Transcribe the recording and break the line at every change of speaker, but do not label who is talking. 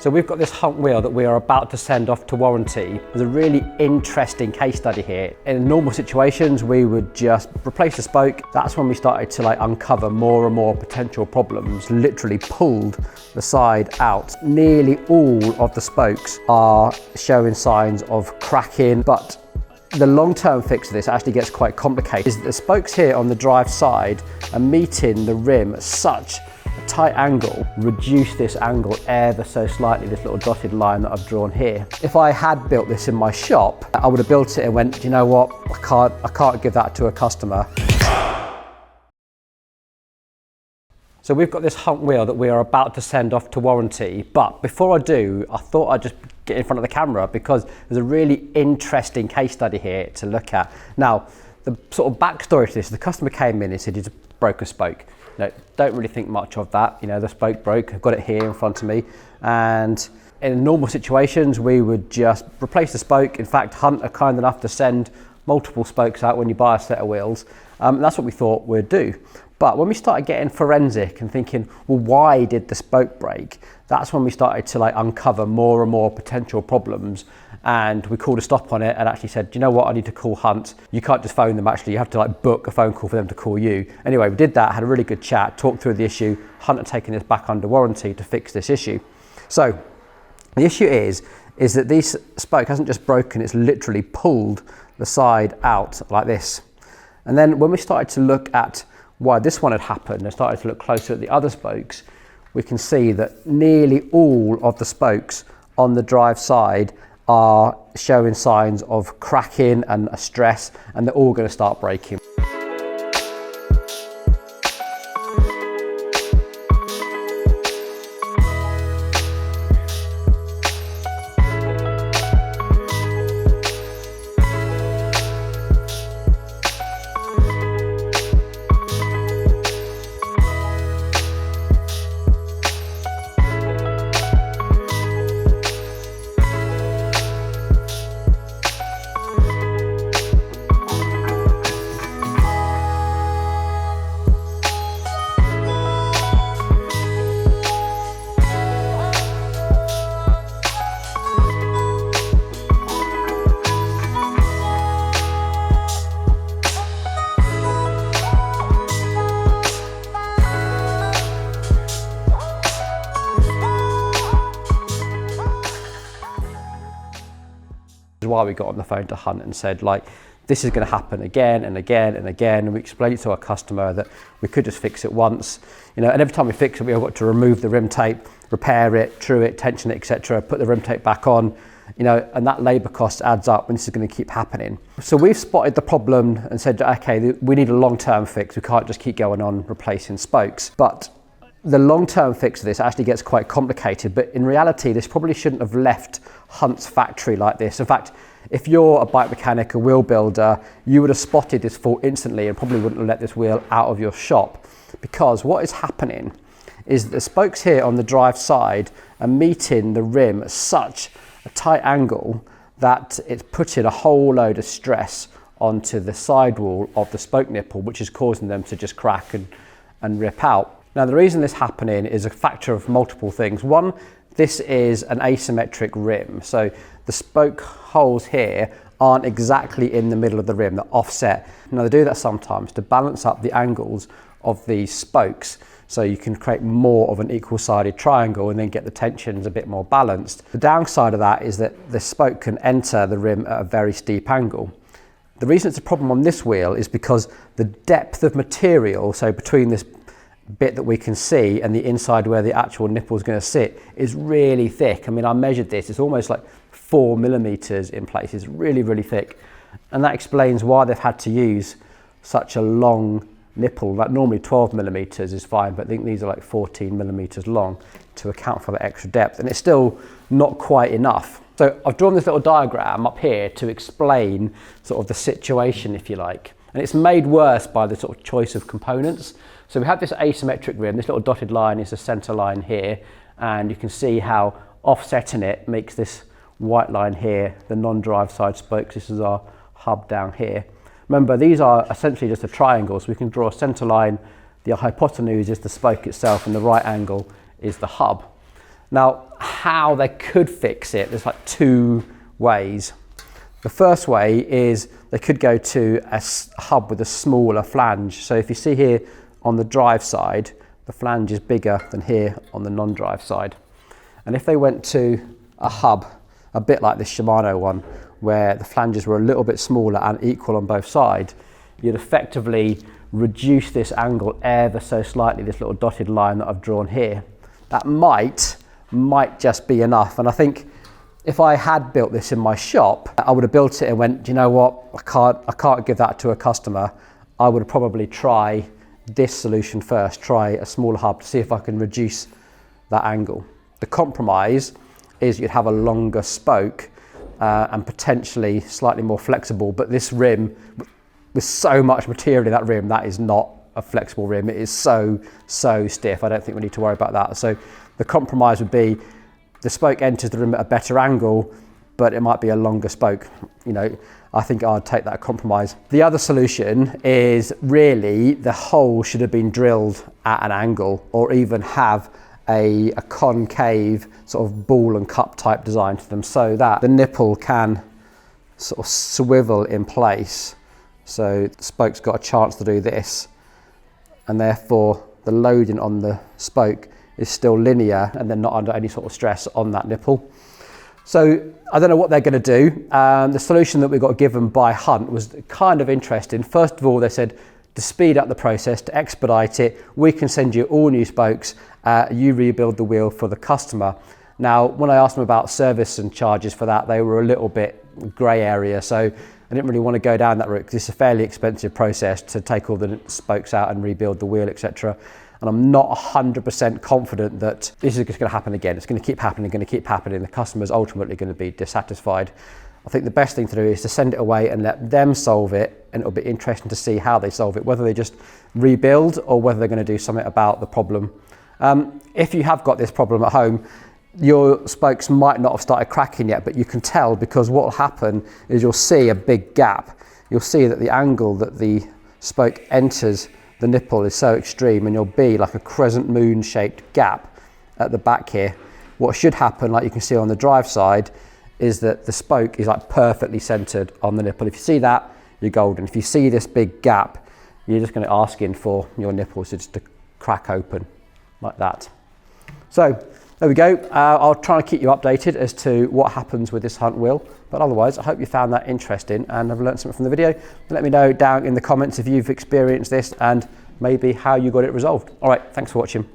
So we've got this hump wheel that we are about to send off to warranty. There's a really interesting case study here. In normal situations, we would just replace the spoke. That's when we started to uncover more and more potential problems, literally pulled the side out. Nearly all of the spokes are showing signs of cracking, but the long-term fix of this actually gets quite complicated. Is that the spokes here on the drive side are meeting the rim at such a tight angle, reduce this angle ever so slightly, this little dotted line that I've drawn here. If I had built this in my shop, I would have built it and went, you know what, I can't give that to a customer. So we've got this hump wheel that we are about to send off to warranty, but before I do, I thought I'd just get in front of the camera because there's a really interesting case study here to look at. Now, the sort of backstory to this, the customer came in and said he's broke a spoke. Don't really think much of that. The spoke broke, I've got it here in front of me. And in normal situations, we would just replace the spoke. In fact, Hunt are kind enough to send multiple spokes out when you buy a set of wheels. That's what we thought we'd do. But when we started getting forensic and thinking, well, why did the spoke break? That's when we started to uncover more and more potential problems. And we called a stop on it and actually said, you know what, I need to call Hunt. You can't just phone them actually, you have to book a phone call for them to call you. Anyway, we did that, had a really good chat, talked through the issue. Hunt had taken this back under warranty to fix this issue. So the issue is that this spoke hasn't just broken, it's literally pulled the side out like this. And then when we started to look at why this one had happened and started to look closer at the other spokes, we can see that nearly all of the spokes on the drive side are showing signs of cracking and a stress, and they're all going to start breaking. Why we got on the phone to Hunt and said this is going to happen again and again and again, and we explained it to our customer that we could just fix it once, and every time we fix it we've got to remove the rim tape, repair it, true it, tension it, etc., put the rim tape back on, and that labour cost adds up and this is going to keep happening. So we've spotted the problem and said, okay, we need a long-term fix, we can't just keep going on replacing spokes. But the long-term fix of this actually gets quite complicated, but in reality, this probably shouldn't have left Hunt's factory like this. In fact, if you're a bike mechanic, a wheel builder, you would have spotted this fault instantly and probably wouldn't have let this wheel out of your shop, because what is happening is that the spokes here on the drive side are meeting the rim at such a tight angle that it's putting a whole load of stress onto the sidewall of the spoke nipple, which is causing them to just crack and rip out. Now, the reason this is happening is a factor of multiple things. One, this is an asymmetric rim. So the spoke holes here aren't exactly in the middle of the rim, they're offset. Now, they do that sometimes to balance up the angles of these spokes, so you can create more of an equal-sided triangle and then get the tensions a bit more balanced. The downside of that is that the spoke can enter the rim at a very steep angle. The reason it's a problem on this wheel is because the depth of material, so between this bit that we can see and the inside where the actual nipple is going to sit, is really thick. I mean, I measured this, it's almost 4 millimeters in places, really, really thick. And that explains why they've had to use such a long nipple. Normally 12 millimeters is fine, but I think these are 14 millimeters long to account for the extra depth, and it's still not quite enough. So I've drawn this little diagram up here to explain sort of the situation, if you like. And it's made worse by the sort of choice of components. So we have this asymmetric rim, this little dotted line is the center line here, and you can see how offsetting it makes this white line here, the non-drive side spokes. This is our hub down here. Remember, these are essentially just a triangle, so we can draw a center line, the hypotenuse is the spoke itself, and the right angle is the hub. Now, how they could fix it, there's like two ways. The first way is they could go to a hub with a smaller flange. So if you see here on the drive side, the flange is bigger than here on the non-drive side. And if they went to a hub, a bit like this Shimano one, where the flanges were a little bit smaller and equal on both sides, you'd effectively reduce this angle ever so slightly, this little dotted line that I've drawn here. That might just be enough. And I think if I had built this in my shop, I would have built it and went, do you know what, I can't give that to a customer. I would probably try this solution first, try a smaller hub to see if I can reduce that angle. The compromise is you'd have a longer spoke and potentially slightly more flexible, but this rim, with so much material in that rim, that is not a flexible rim. It is so stiff. I don't think we need to worry about that. So the compromise would be the spoke enters the rim at a better angle, but it might be a longer spoke. You know, I think I'd take that compromise. The other solution is really the hole should have been drilled at an angle, or even have a concave sort of ball and cup type design to them, so that the nipple can sort of swivel in place. So the spoke's got a chance to do this, and therefore the loading on the spoke is still linear and then not under any sort of stress on that nipple. So I don't know what they're going to do. The solution that we got given by Hunt was kind of interesting. First of all, they said to speed up the process, to expedite it, we can send you all new spokes, you rebuild the wheel for the customer. Now, when I asked them about service and charges for that, they were a little bit grey area, so I didn't really want to go down that route because it's a fairly expensive process to take all the spokes out and rebuild the wheel, etc. And I'm not 100% confident that this is just going to happen again. It's going to keep happening, the customer's ultimately going to be dissatisfied. I think the best thing to do is to send it away and let them solve it, and it'll be interesting to see how they solve it, whether they just rebuild or whether they're going to do something about the problem. If you have got this problem at home, your spokes might not have started cracking yet, but you can tell, because what will happen is you'll see a big gap. You'll see that the angle that the spoke enters the nipple is so extreme, and you'll be like a crescent moon shaped gap at the back here. What should happen, like you can see on the drive side, is that the spoke is like perfectly centered on the nipple. If you see that, you're golden. If you see this big gap, you're just going to ask in for your nipples just to crack open like that. So there we go. I'll try and keep you updated as to what happens with this Hunt wheel, but otherwise I hope you found that interesting and have learned something from the video. Let me know down in the comments if you've experienced this and maybe how you got it resolved. All right, thanks for watching.